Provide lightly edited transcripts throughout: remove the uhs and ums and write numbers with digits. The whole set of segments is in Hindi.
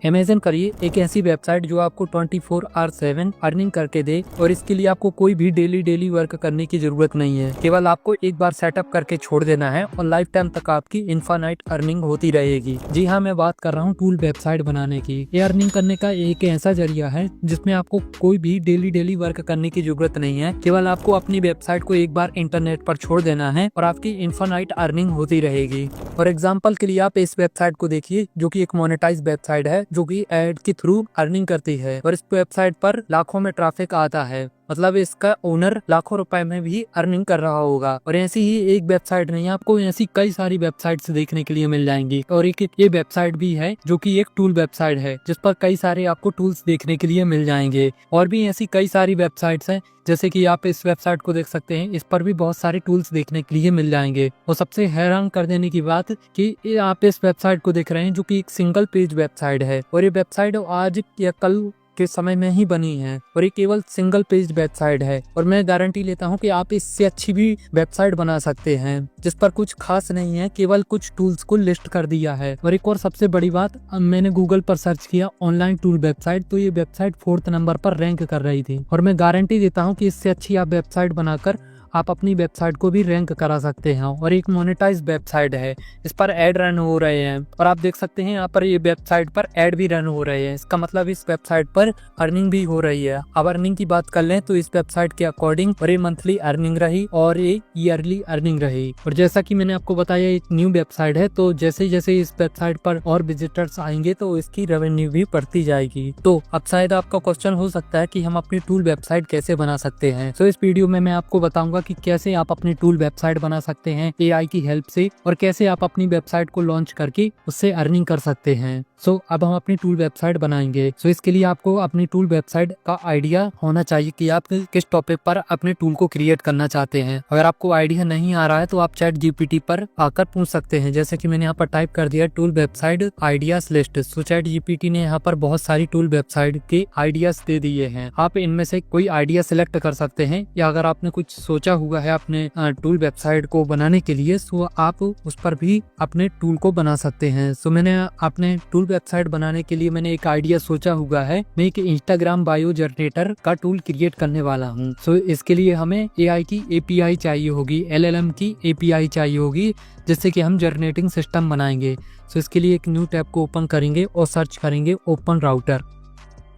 इमेजिन करिए एक ऐसी वेबसाइट जो आपको 24/7 अर्निंग करके दे और इसके लिए आपको कोई भी डेली वर्क करने की जरूरत नहीं है। केवल आपको एक बार सेटअप करके छोड़ देना है और लाइफ टाइम तक आपकी इनफाइनाइट अर्निंग होती रहेगी। जी हाँ, मैं बात कर रहा हूँ टूल वेबसाइट बनाने की। ये अर्निंग करने का एक ऐसा जरिया है जिसमें आपको कोई भी डेली वर्क करने की जरूरत नहीं है। केवल आपको अपनी वेबसाइट को एक बार इंटरनेट पर छोड़ देना है और आपकी इनफाइनाइट अर्निंग होती रहेगी। फॉर एग्जाम्पल के लिए आप इस वेबसाइट को देखिए, जो कि एक मोनेटाइज वेबसाइट है जो कि एड के थ्रू अर्निंग करती है और इस वेबसाइट पर लाखों में ट्रैफिक आता है। मतलब इसका ओनर लाखों रुपए में भी अर्निंग कर रहा होगा। और ऐसी ही एक वेबसाइट नहीं, आपको ऐसी कई सारी वेबसाइट्स देखने के लिए मिल जाएंगी। और एक ये वेबसाइट भी है जो कि एक टूल वेबसाइट है जिस पर कई सारे आपको टूल्स देखने के लिए मिल जाएंगे। और भी ऐसी कई सारी वेबसाइट्स हैं, जैसे कि आप इस वेबसाइट को देख सकते हैं, इस पर भी बहुत सारे टूल्स देखने के लिए मिल जाएंगे। और सबसे हैरान कर देने की बात कि आप इस वेबसाइट को देख रहे हैं जो कि एक सिंगल पेज वेबसाइट है और ये वेबसाइट आज या कल के समय में ही बनी है और ये केवल सिंगल पेज वेबसाइट है। और मैं गारंटी लेता हूँ कि आप इससे अच्छी भी वेबसाइट बना सकते हैं जिस पर कुछ खास नहीं है, केवल कुछ टूल्स को लिस्ट कर दिया है। और एक और सबसे बड़ी बात, मैंने गूगल पर सर्च किया ऑनलाइन टूल वेबसाइट, तो ये वेबसाइट 4th नंबर पर रैंक कर रही थी। और मैं गारंटी देता हूँ कि इससे अच्छी आप वेबसाइट बनाकर आप अपनी वेबसाइट को भी रैंक करा सकते हैं। और एक मोनेटाइज वेबसाइट है, इस पर ऐड रन हो रहे हैं और आप देख सकते हैं यहाँ पर ये वेबसाइट पर ऐड भी रन हो रहे हैं। इसका मतलब इस वेबसाइट पर अर्निंग भी हो रही है। अब अर्निंग की बात कर लें तो इस वेबसाइट के अकॉर्डिंग और ये मंथली अर्निंग रही और ये ईयरली अर्निंग रही। और जैसा कि मैंने आपको बताया एक न्यू वेबसाइट है, तो जैसे जैसे इस वेबसाइट पर और विजिटर्स आएंगे तो इसकी रेवेन्यू भी बढ़ती जाएगी। तो अब शायद आपका क्वेश्चन हो सकता है कि हम अपनी टूल वेबसाइट कैसे बना सकते हैं। तो इस वीडियो में मैं आपको बताऊंगा कि कैसे आप अपनी टूल वेबसाइट बना सकते हैं एआई की हेल्प से और कैसे आप अपनी वेबसाइट को लॉन्च करके उससे अर्निंग कर सकते हैं। अब हम अपनी टूल वेबसाइट बनाएंगे। इसके लिए आपको अपनी टूल वेबसाइट का आइडिया होना चाहिए कि आप किस टॉपिक पर अपने टूल को क्रिएट करना चाहते हैं। अगर आपको आइडिया नहीं आ रहा है तो आप चैट जीपीटी पर आकर पूछ सकते हैं। जैसे कि मैंने यहाँ पर टाइप कर दिया tool website ideas list. Chat GPT ने यहाँ पर बहुत सारी टूल वेबसाइट के आइडियाज दे दिए हैं। आप इनमें से कोई आइडिया सिलेक्ट कर सकते हैं, या अगर आपने कुछ सोचा हुआ है अपने टूल वेबसाइट को बनाने के लिए तो आप उस पर भी अपने टूल को बना सकते हैं। मैंने अपने टूल वेबसाइट बनाने के लिए मैंने एक आइडिया सोचा हुआ है। मैं एक इंस्टाग्राम बायो जनरेटर का टूल क्रिएट करने वाला हूँ। इसके लिए हमें एआई की एपीआई चाहिए होगी, एलएलएम की एपीआई चाहिए होगी, जिससे कि हम जनरेटिंग सिस्टम बनाएंगे। इसके लिए एक न्यू टैब को ओपन करेंगे और सर्च करेंगे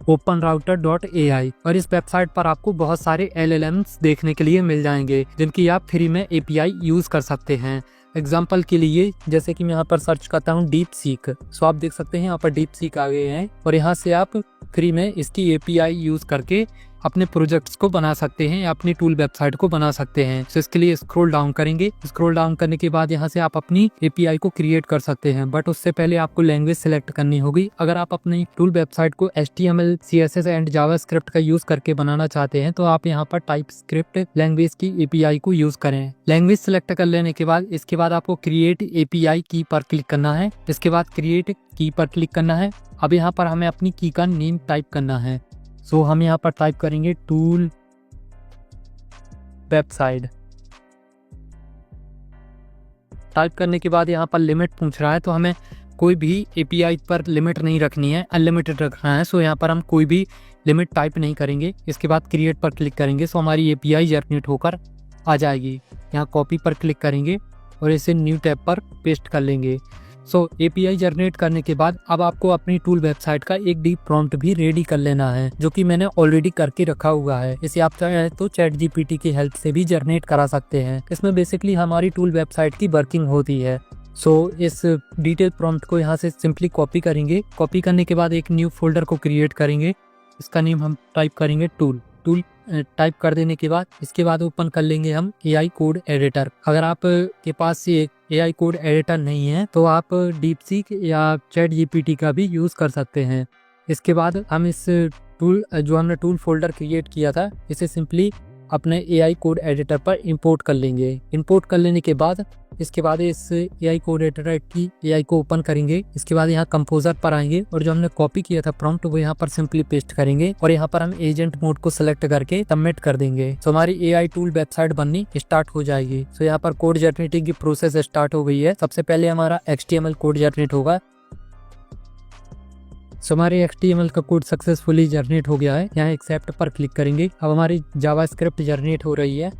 openrouter.ai। और इस वेबसाइट पर आपको बहुत सारे LLMs देखने के लिए मिल जाएंगे जिनकी आप फ्री में API यूज कर सकते हैं। एग्जाम्पल के लिए जैसे कि मैं यहाँ पर सर्च करता हूँ डीप सीक, आप देख सकते हैं यहाँ पर डीप सीक आ गए हैं और यहाँ से आप फ्री में इसकी API यूज करके अपने प्रोजेक्ट्स को बना सकते हैं या अपनी टूल वेबसाइट को बना सकते हैं। इसके लिए स्क्रॉल डाउन करेंगे। स्क्रॉल डाउन करने के बाद यहाँ से आप अपनी API को क्रिएट कर सकते हैं, बट उससे पहले आपको लैंग्वेज सिलेक्ट करनी होगी। अगर आप अपनी टूल वेबसाइट को HTML, CSS एंड जावास्क्रिप्ट का यूज करके बनाना चाहते हैं तो आप यहाँ पर टाइपस्क्रिप्ट लैंग्वेज की API को यूज करें। लैंग्वेज सिलेक्ट कर लेने के बाद इसके बाद आपको क्रिएट API की पर क्लिक करना है। इसके बाद क्रिएट की पर क्लिक करना है। अब यहाँ पर हमें अपनी की का नेम टाइप करना है। हम यहाँ पर टाइप करेंगे टूल वेबसाइट। टाइप करने के बाद यहाँ पर लिमिट पूछ रहा है, तो हमें कोई भी API पर लिमिट नहीं रखनी है, अनलिमिटेड रखना है। यहाँ पर हम कोई भी लिमिट टाइप नहीं करेंगे। इसके बाद क्रिएट पर क्लिक करेंगे हमारी API जनरेट होकर आ जाएगी। यहाँ कॉपी पर क्लिक करेंगे और इसे न्यू टैब पर पेस्ट कर लेंगे। API जनरेट करने के बाद अब आपको अपनी टूल वेबसाइट का एक डीप प्रॉम्प्ट भी रेडी कर लेना है, जो कि मैंने ऑलरेडी करके रखा हुआ है। इसे आप चाहे तो चैट जीपीटी की हेल्प से भी जनरेट करा सकते हैं। इसमें बेसिकली हमारी टूल वेबसाइट की वर्किंग होती है। इस डिटेल प्रॉम्प्ट को यहाँ से सिंपली कॉपी करेंगे। कॉपी करने के बाद एक न्यू फोल्डर को क्रिएट करेंगे। इसका नेम हम टाइप करेंगे टूल टाइप कर देने के बाद इसके बाद ओपन कर लेंगे हम AI कोड एडिटर। अगर आप के पास ये AI कोड एडिटर नहीं है तो आप डीपसीक या चैट जीपीटी का भी यूज कर सकते हैं। इसके बाद हम इस टूल जो हमने टूल फोल्डर क्रिएट किया था इसे सिंपली अपने AI कोड एडिटर पर इंपोर्ट कर लेंगे। इंपोर्ट कर लेने के बाद इसके बाद इस AI कोड एडिटर की AI को ओपन करेंगे। इसके बाद यहाँ कंपोजर पर आएंगे और जो हमने कॉपी किया था प्रॉम्प्ट वो यहाँ पर सिंपली पेस्ट करेंगे और यहाँ पर हम एजेंट मोड को सिलेक्ट करके सबमिट कर देंगे। हमारी AI टूल वेबसाइट बननी स्टार्ट हो जाएगी। यहाँ पर कोड जनरेटिंग की प्रोसेस स्टार्ट हो गई है। सबसे पहले हमारा HTML कोड जनरेट होगा। सो हमारे HTML का कोड सक्सेसफुली जनरेट हो गया है। यहाँ एक्सेप्ट पर क्लिक करेंगे। अब हमारी जावास्क्रिप्ट जनरेट हो रही है।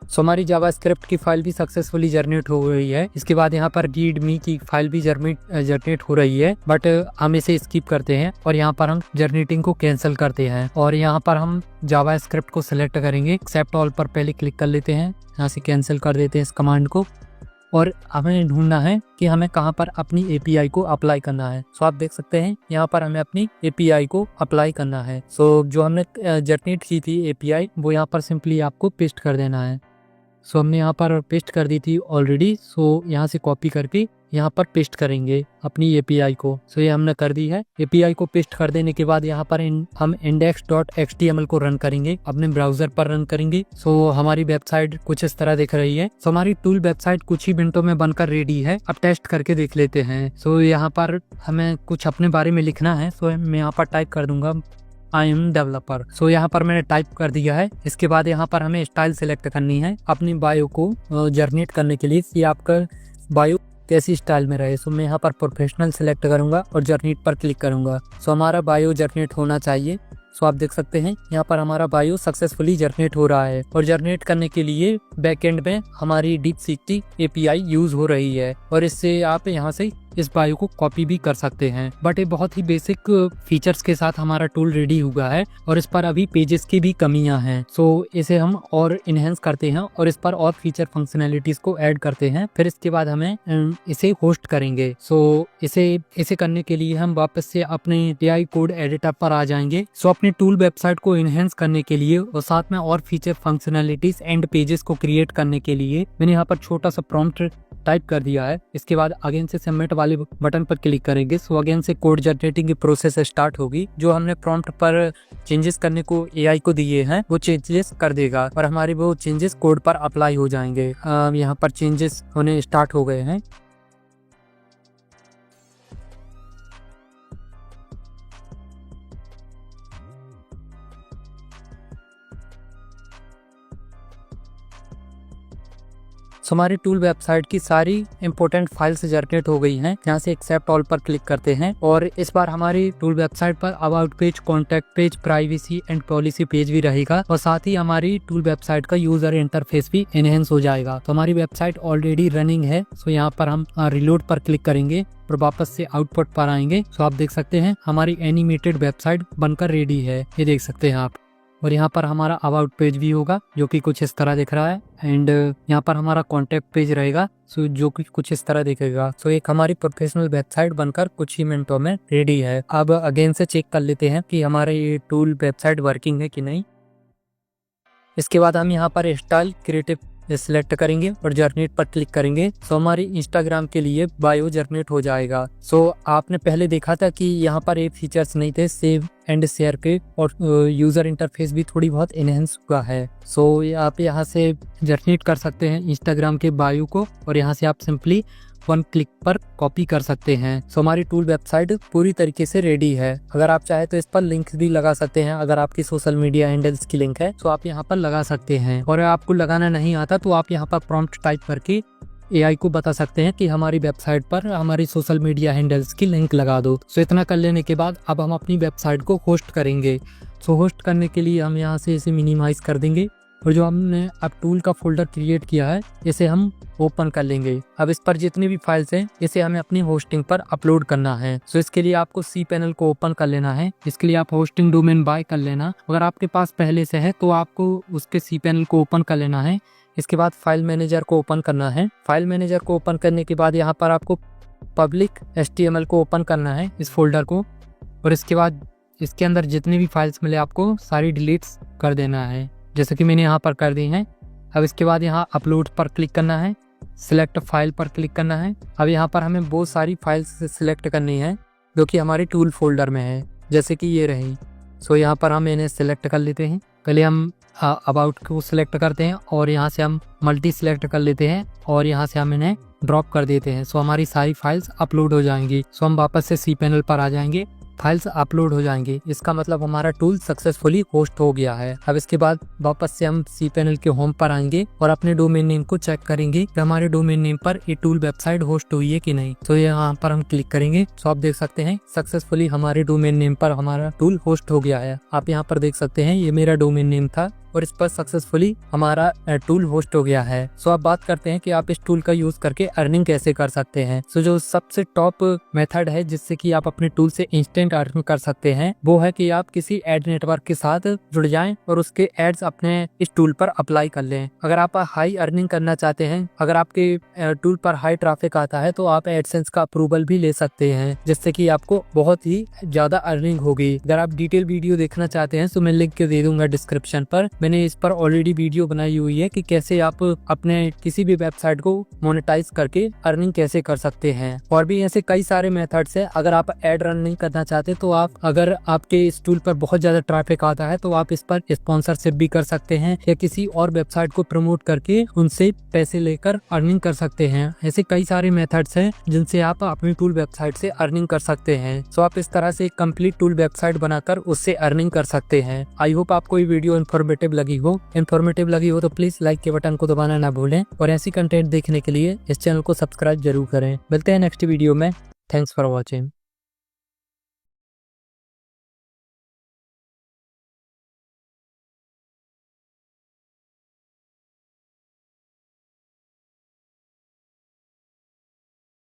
सो हमारी जावास्क्रिप्ट की फाइल भी सक्सेसफुली जनरेट हो रही है। इसके बाद यहाँ पर रीडमी की फाइल भी जनरेट हो रही है, बट हम इसे स्किप करते हैं और यहाँ पर हम जनरेटिंग को कैंसिल करते हैं और यहाँ पर हम जावास्क्रिप्ट को सिलेक्ट करेंगे। एक्सेप्ट ऑल पर पहले क्लिक कर लेते हैं, यहाँ से कैंसिल कर देते हैं इस कमांड को और हमें ढूंढना है कि हमें कहाँ पर अपनी API को अप्लाई करना है। सो आप देख सकते हैं यहाँ पर हमें अपनी API को अप्लाई करना है। सो जो हमने जनरेट की थी API वो यहाँ पर सिंपली आपको पेस्ट कर देना है। सो हमने यहाँ पर पेस्ट कर दी थी ऑलरेडी। सो यहाँ से कॉपी करके यहाँ पर पेस्ट करेंगे अपनी API को। सो ये हमने कर दी है। API को पेस्ट कर देने के बाद यहाँ पर हम index.html को रन करेंगे, अपने ब्राउजर पर रन करेंगे। सो हमारी वेबसाइट कुछ इस तरह दिख रही है। सो हमारी टूल वेबसाइट कुछ ही मिनटों में बनकर रेडी है। अब टेस्ट करके देख लेते हैं। सो यहाँ पर हमें कुछ अपने बारे में लिखना है। सो मैं यहाँ पर टाइप कर दूंगा आई एम डेवलपर। सो यहाँ पर मैंने टाइप कर दिया है। इसके बाद यहाँ पर हमें स्टाइल सेलेक्ट करनी है अपनी बायो को जनरेट करने के लिए कि आपका बायो कैसी स्टाइल में रहे। सो मैं यहाँ पर प्रोफेशनल सेलेक्ट करूंगा और जनरेट पर क्लिक करूंगा। सो हमारा बायो जनरेट होना चाहिए। सो आप देख सकते हैं यहाँ पर हमारा बायो सक्सेसफुली जनरेट हो रहा है और जनरेट करने के लिए बैकएंड में हमारी DeepSeek API यूज हो रही है और इससे आप यहाँ से इस बायो को कॉपी भी कर सकते हैं। बट ये बहुत ही बेसिक फीचर्स के साथ हमारा टूल रेडी हुआ है और इस पर अभी पेजेस की भी कमियां हैं। सो इसे हम और इनहेंस करते हैं और इस पर और फीचर फंक्शनैलिटीज को ऐड करते हैं। फिर इसके बाद हमें इसे होस्ट करेंगे। सो इसे करने के लिए हम वापस से अपने API कोड एडिटर पर आ जाएंगे। सो अपनी टूल वेबसाइट को इनहेंस करने के लिए और साथ में और फीचर फंक्शनैलिटीज एंड पेजेस को क्रिएट करने के लिए मैंने यहाँ पर छोटा सा प्रॉम्प्ट टाइप कर दिया है। इसके बाद अगेन से सबमिट वाले बटन पर क्लिक करेंगे। सो अगेन से कोड जनरेटिंग की प्रोसेस स्टार्ट होगी। जो हमने प्रॉम्प्ट पर चेंजेस करने को AI को दिए हैं वो चेंजेस कर देगा और हमारे वो चेंजेस कोड पर अप्लाई हो जाएंगे। यहाँ पर चेंजेस होने स्टार्ट हो गए हैं। सो हमारी टूल वेबसाइट की सारी इंपॉर्टेंट फाइल्स जनरेट हो गई हैं। यहाँ से एक्सेप्ट ऑल पर क्लिक करते हैं और इस बार हमारी टूल वेबसाइट पर about page, contact page, privacy and policy page भी रहेगा और साथ ही हमारी टूल वेबसाइट का यूजर इंटरफेस भी एनहेंस हो जाएगा। तो हमारी वेबसाइट ऑलरेडी रनिंग है। सो यहाँ पर हम रिलोड पर क्लिक करेंगे और वापस से आउटपुट पर आएंगे। सो आप देख सकते हैं हमारी एनिमेटेड वेबसाइट बनकर रेडी है, ये देख सकते हैं आप। और यहाँ पर हमारा अबाउट पेज भी होगा जो कि कुछ इस तरह दिख रहा है एंड यहाँ पर हमारा कॉन्टैक्ट पेज रहेगा सो जो कि कुछ इस तरह दिखेगा। सो एक हमारी प्रोफेशनल वेबसाइट बनकर कुछ ही मिनटों में रेडी है। अब अगेन से चेक कर लेते हैं कि हमारे ये टूल वेबसाइट वर्किंग है कि नहीं। इसके बाद हम यहाँ पर स्टाइल क्रिएटिव सिलेक्ट करेंगे और जनरेट पर क्लिक करेंगे। सो हमारी इंस्टाग्राम के लिए बायो जनरेट हो जाएगा। सो आपने पहले देखा था कि यहाँ पर ये फीचर्स नहीं थे सेव एंड शेयर के और यूजर इंटरफेस भी थोड़ी बहुत एनहेंस हुआ है। सो आप यहाँ से जनरेट कर सकते हैं इंस्टाग्राम के बायो को और यहाँ से आप सिंपली वन क्लिक पर कॉपी कर सकते हैं। सो हमारी टूल वेबसाइट पूरी तरीके से रेडी है। अगर आप चाहे तो इस पर लिंक भी लगा सकते हैं। अगर आपकी सोशल मीडिया हैंडल्स की लिंक है तो आप यहाँ पर लगा सकते हैं और आपको लगाना नहीं आता तो आप यहाँ पर प्रॉम्प्ट टाइप करके AI को बता सकते हैं कि हमारी वेबसाइट पर हमारी सोशल मीडिया हैंडल्स की लिंक लगा दो। सो इतना कर लेने के बाद अब हम अपनी वेबसाइट को होस्ट करेंगे। सो होस्ट करने के लिए हम यहाँ से इसे मिनिमाइज कर देंगे और जो हमने अब टूल का फोल्डर क्रिएट किया है इसे हम ओपन कर लेंगे। अब इस पर जितनी भी फाइल्स हैं इसे हमें अपनी होस्टिंग पर अपलोड करना है। सो इसके लिए आपको cPanel को ओपन कर लेना है। इसके लिए आप होस्टिंग डोमेन बाय कर लेना। अगर आपके पास पहले से है तो आपको उसके cPanel को ओपन कर लेना है। इसके बाद फाइल मैनेजर को ओपन करना है। फाइल मैनेजर को ओपन करने के बाद यहाँ पर आपको पब्लिक HTML को ओपन करना है इस फोल्डर को और इसके बाद इसके अंदर जितनी भी फाइल्स मिले आपको सारी डिलीट्स कर देना है जैसे कि मैंने यहाँ पर कर दी हैं। अब इसके बाद यहाँ अपलोड पर क्लिक करना है, सिलेक्ट फाइल पर क्लिक करना है। अब यहाँ पर हमें बहुत सारी फाइल्स सिलेक्ट करनी है जो कि हमारे टूल फोल्डर में है जैसे कि ये रही। सो यहाँ पर हम इन्हें सिलेक्ट कर लेते हैं। पहले हम अबाउट को सिलेक्ट करते हैं और यहाँ से हम मल्टी सिलेक्ट कर लेते हैं और यहाँ से हम इन्हें ड्रॉप कर देते हैं। सो हमारी सारी फाइल्स अपलोड हो जाएंगी। सो हम वापस से cPanel पर आ जाएंगे फाइल्स अपलोड हो जाएंगे। इसका मतलब हमारा टूल सक्सेसफुली होस्ट हो गया है। अब इसके बाद वापस से हम cPanel के होम पर आएंगे और अपने डोमेन नेम को चेक करेंगे कि हमारे डोमेन नेम पर ये टूल वेबसाइट होस्ट हुई है कि नहीं। तो यहाँ पर हम क्लिक करेंगे तो आप देख सकते हैं सक्सेसफुली हमारे डोमेन नेम पर हमारा टूल होस्ट हो गया है। आप यहाँ पर देख सकते हैं ये मेरा डोमेन नेम था और इस पर सक्सेसफुली हमारा टूल होस्ट हो गया है। सो अब बात करते हैं कि आप इस टूल का यूज करके अर्निंग कैसे कर सकते हैं। सो जो सबसे टॉप मेथड है जिससे कि आप अपने टूल से इंस्टेंट अर्निंग कर सकते हैं वो है कि आप किसी एड नेटवर्क के साथ जुड़ जाएं और उसके एड्स अपने इस टूल पर अप्लाई कर लें। अगर आप हाई अर्निंग करना चाहते हैं, अगर आपके टूल पर हाई ट्रैफिक आता है तो आप एडसेंस का अप्रूवल भी ले सकते हैं जिससे कि आपको बहुत ही ज्यादा अर्निंग होगी। अगर आप डिटेल वीडियो देखना चाहते हैं तो मैं लिंक दे दूंगा डिस्क्रिप्शन पर। मैंने इस पर ऑलरेडी वीडियो बनाई हुई है कि कैसे आप अपने किसी भी वेबसाइट को मोनेटाइज करके अर्निंग कैसे कर सकते हैं। और भी ऐसे कई सारे मेथड्स है। अगर आप एड रन नहीं करना चाहते तो आप, अगर आपके इस टूल पर बहुत ज्यादा ट्रैफिक आता है तो आप इस पर स्पॉन्सरशिप भी कर सकते हैं या किसी और वेबसाइट को प्रमोट करके उनसे पैसे लेकर अर्निंग कर सकते हैं। ऐसे कई सारे मेथड्स हैं जिनसे आप अपनी टूल वेबसाइट से अर्निंग कर सकते हैं। सो आप इस तरह से एक कंप्लीट टूल वेबसाइट बनाकर उससे अर्निंग कर सकते हैं। आई होप आपको ये वीडियो इन्फॉर्मेटिव लगी हो तो प्लीज लाइक के बटन को दबाना ना भूलें और ऐसी कंटेंट देखने के लिए इस चैनल को सब्सक्राइब जरूर करें। मिलते हैं नेक्स्ट वीडियो में। Thanks for watching.